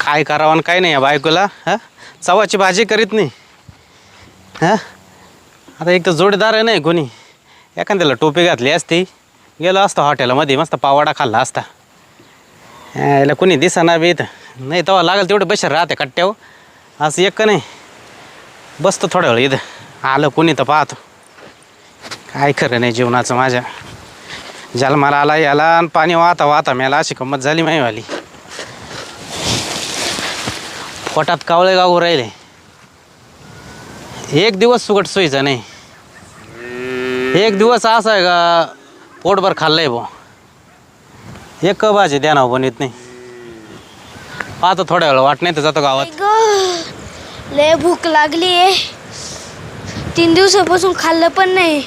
काय करावं आणि काय नाही या बायकोला. हां, चवाची भाजी करीत नाही. हां, आता एक तर जोडीदार आहे नाही कोणी. एखाद्याला टोपी घातली असती, गेलो असतो हॉटेलमध्ये, मस्त पावाडा खाल्ला असता. याला कोणी दिसेना बी इथं. नाही तेव्हा लागेल तेवढे पैसे राहते कट्ट्यावर. असं एक का नाही, बसतो थोड्या वेळ इथं. आलं कोणी तर पाहतो. काय खरं नाही जीवनाचं माझ्या. जन्माला आला याला आणि पाणी वाहता वाहता मेला, अशी गंमत झाली माहीवाली. पोटात कावळे गाऊ राहिले. एक दिवस सुगट सोयीचा नाही. एक दिवस असा आहे का पोटभर खाल्लंय भाऊ. एक भाजी द्या ना बनत नाही. पाहतो थोड्या वेळ, वाट नाही तर जातो गावात. लय भूक लागली आहे. 3 दिवसापासून खाल्लं पण नाही.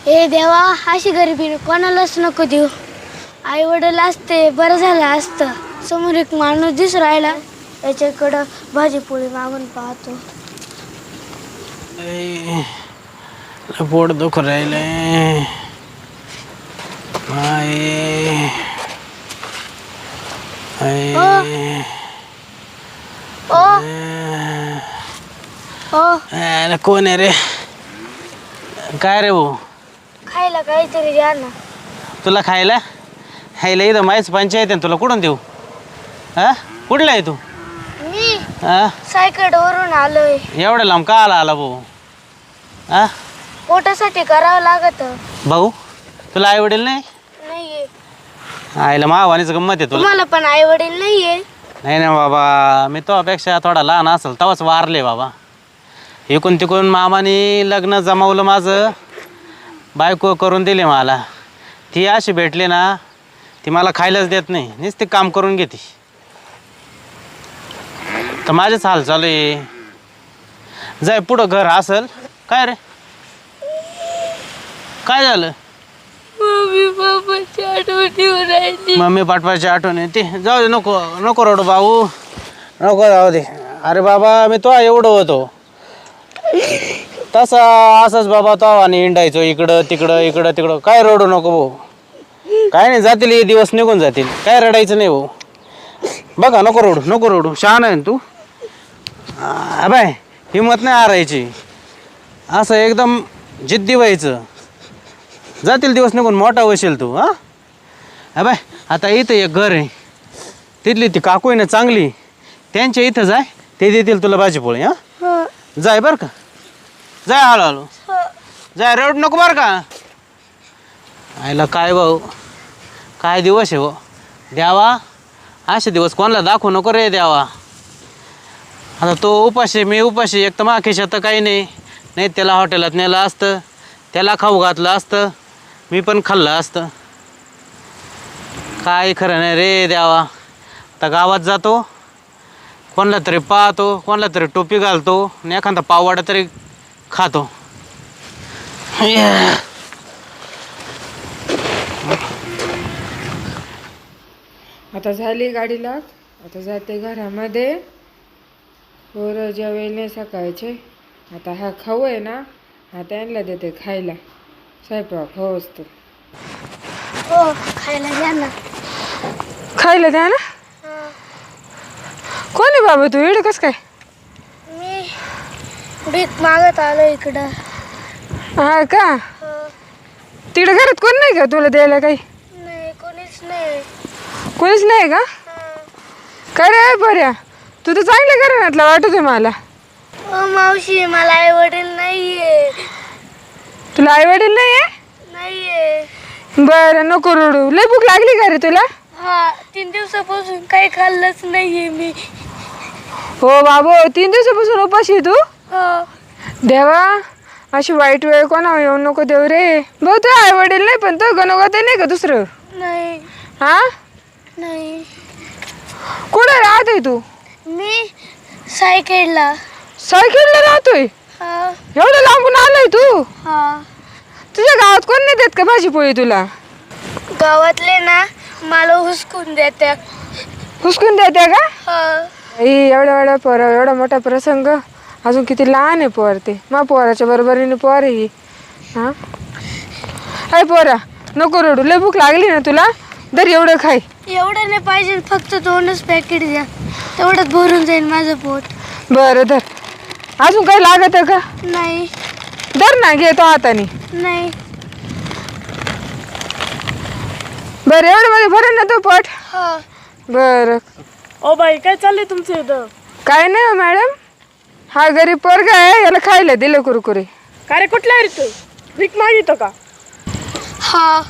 हे देवा, अशी गरिबी कोणालाच नको देऊ. आई वडील असते बरं झालं असतं. समोर एक माणूस दिसू राहिला, याच्याकडं भाजीपोळी मागून पाहतो. पोट दुख राहिले. कोण आहे रे? काय रे भाऊ? खायला काहीतरी द्या ना. तुला खायला? खायला इथं माहीच पंचायत आहे, तुला कुठून देऊ? हा, कुठला आहे तू? मी हा, सायकडवरून आलोय. एवढ्या लांब का आला भाऊ? हा, पोटासाठी करावं लागत. भाऊ तुला आई वडील नाही? नाहीये. आईला मावानीच गंमत आहे तुला. तुम्हाला पण आई वडील नाहीये? नाही ना बाबा, मी तुझ्यापेक्षा थोडा लहान असेल तेव्हाच वारले बाबा. इकून तिकून मामाने लग्न जमवलं माझं, बायको करून दिली मला. ती अशी भेटली ना, ती मला खायलाच देत नाही, नुसती काम करून घेते. तर माझेच हाल चालू आहे. जाय पुढं घर असेल. काय रे, काय झालं? मम्मी पप्पाची आठवण येऊन राहिली. मम्मी पाठवायची आठवण येते. जाऊ दे, नको नको रडू भाऊ, नको जाऊ दे. अरे बाबा, मी तो एवढं होतो तसा असंच बाबा तो आणि हिंडायचो इकडं तिकडं इकडं तिकडं. काय रडू नको भाऊ, काय नाही, जातील हे दिवस निघून जातील. काय रडायचं नाही भाऊ. बघा, नको रडू नको रडू, शहाणा आहे ना तू. बाय, हिंमत नाही हारायची, असं एकदम जिद्दी व्हायचं. जातील दिवस निघून, मोठा होशील तू. हां बाय, आता इथं एक घर आहे, तिथली ती काकू आहे ना चांगली, त्यांच्या इथं जाय, ते देतील तुला भाजीपोळी. हां, जाय बरं का, जाय हळूहळू जाय, रड नको बरं का. आयला काय भाऊ, काय दिवस आहे हो द्यावा. असे दिवस कोणाला दाखवू नको रे द्यावा. आता तो उपाशी, मी उपाशी. एक तर माझ्या खिशात तर काही नाही, नाही त्याला हॉटेलात नेलं असतं, त्याला खाऊ घातलं असतं, मी पण खाल्लं असतं. काय खरं नाही रे द्यावा. आता गावात जातो, कोणाला तरी पाहतो, कोणाला तरी टोपी घालतो आणि एखादा पाववाडा तरी खातो. आता झाली गाडी लाग. आता जाते घरामध्ये. पोरं जेवायला सकाळचे. आता हा खाऊ आहे ना, हा त्यांना देते खायला. स्वयंपाक हो असतो. हो, खायला द्या ना. खायला द्या ना. कोण आहे बाबा तू? इकडे कस काय? मी भीक मागत आलो इकडं. हा का? तिकडे घरात कोण नाही का तुला द्यायला? काही नाही, कोणीच नाही. कोणीच नाही का? काय रे बऱ्या, तू तर चांगल्या घराण्यातला वाटतोय मला. ओ मावशी, मला आई वडील नाहीये. तुला आई वडील नाहीये. बरं, नको रडू. लय भूक लागली का रे तुला? हा, 3 दिवसापासून काही खाल्लंच नाहीये मी. हो बाबू, 3 दिवसापासून उपाशी आहे तू? हो. देवा, अशी वाईट वेळ कोणावर येऊ नको देऊ रे. भाऊ, तू आई वडील नाही, पण तो गणगोत नाही का दुसरं? नाही. हा, नाही. कुठे राहतोय तू? मी सायकडला. सायकलला राहतोय? हा. एवढं लांबून आलोय तू? हा. तुझ्या गावात कोण नाही देत का भाजीपोळी तुला? गावातले ना मला हुसकून देते. हुसकून देते का? हा. एवढा एवढा पोर, एवढा मोठा प्रसंग. अजून किती लहान आहे पोर. ते मा पोराच्या बरोबरीने पोर आहे ही. हा, हाय पोरा, नको रडू. लय भूक लागली ना तुला? दर एवढं खाय. एवढं नाही पाहिजे, फक्त 2च पॅकेट द्या. तेवढंच भरून जाईल माझं पोट. बरं धर. अजून काही लागत का? नाही. धर ना, घे तो हाताने. नाही. बरं एवढं मध्ये भरून ना तो पोट. हा. बरं. ओ बाई, काय चाललंय तुमचं इथं? काय नाही हो मॅडम, हा गरीब पोरगा आहे, याला खायला दिलं कुरकुरे. का रे, कुठला आहे रे तू? भीक मागितो का? हा.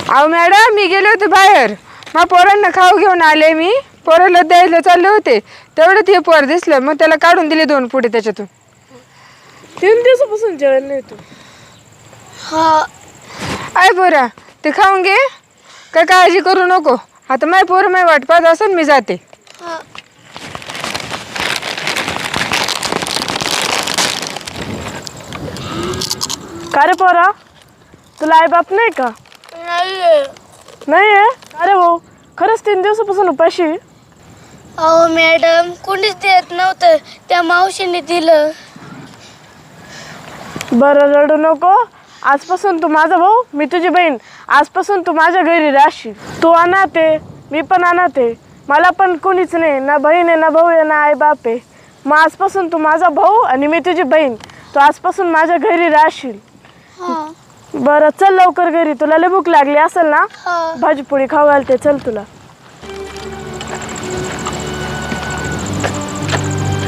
अहो मॅडम, मी गेले होते बाहेर, मग पोरांना खाऊ घेऊन आले. मी पोराला द्यायला चालले होते, तेवढं ते पोर दिसलं, मग त्याला काढून दिले 2 पुढे त्याच्यातून. 3 दिवसापासून जेवण नाही तू. हा. आय पोरा, ते खाऊन घे, काय काळजी करू नको. आता माय पोरं माय वाट पाहत असेल, मी जाते. हा. का रे पोरा, तुला आई बाप नाही का? नाही. नाही आहे? अरे भाऊ, खरंच 3 दिवसापासून उपाशी? अहो मॅडम, कोणीच देत नव्हतं, त्या मावशीने दिलं. बरं, रडू नको. आजपासून तू माझा भाऊ, मी तुझी बहीण. आजपासून तू माझ्या घरी राहशील. तू अनाथ आहे, मी पण अनाथ आहे. मला पण कोणीच नाही, ना बहीण आहे, ना भाऊ आहे, ना आई बाप आहे. मग आजपासून तू माझा भाऊ आणि मी तुझी बहीण. तू आजपासून माझ्या घरी राहशील. हा. बरं, चल लवकर घरी, तुला लय भूक लागली असेल ना. हा. भाजीपोळी खाऊ घालते, चल तुला.